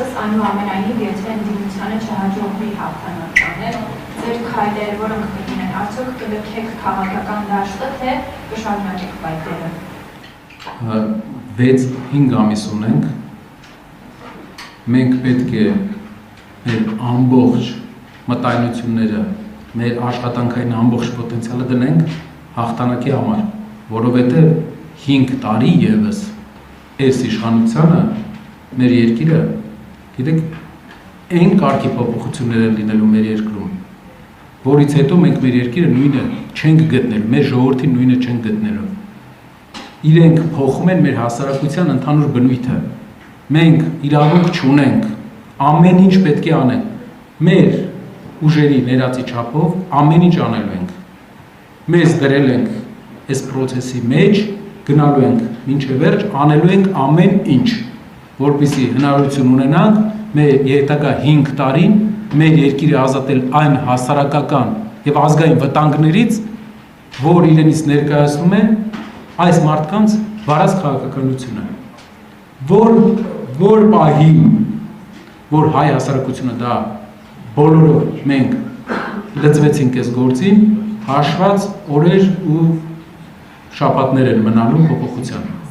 հարցս, այնուամենայնիվ եթե ընդդիմությանը չհաջողվի հաղթանակ տանել, ձեր քայլերը, որոնք կգինեն, արդյոք կլքեք քաղաքական դաշտը, թե կշարունակեք պայքարը։ 6-5 ամիս ունենք, մենք պետք է մեր ամբողջ մտայնությունները, մեր աշխատանքային ամբողջ պոտենցիալը դնենք հաղթանակի համար, որովհետև 5 տարի ևս այս իշխանությանը մեր երկիրը, գիտեք, այն կարգի փոփոխություններ են լինելու մեր երկրում, որից հետո մենք մեր երկիրը նույնը չենք գտնելու, մեր ժողովրդին նույնը չենք գտնելու։ Իրենք փոխում են մեր հասարակության ընդհանուր բնույթը։ Մենք իրավունք չունենք, ամեն ինչ պետք է անենք։ Մեր ուժերի ներածի չափով ամեն ինչ անելու ենք։ Մեզ դրել ենք այս process-ի մեջ, գնալու ենք մինչև վերջ, անելու ենք ամեն ինչ, որպեսզի հնարավորություն ունենանք մեր հետագա 5 տարին մեր երկիրը ազատել այն հասարակական եւ ազգային վտանգներից, որ իրենից ներկայացնում է այս մարդկանց վարած քաղաքականությունը, որ պահի, որ հայ հասարակությունը դա բոլորով մենք լծվեցինք այս գործին, հաշված օրեր ու շաբաթներ են մնալու փոփոխության։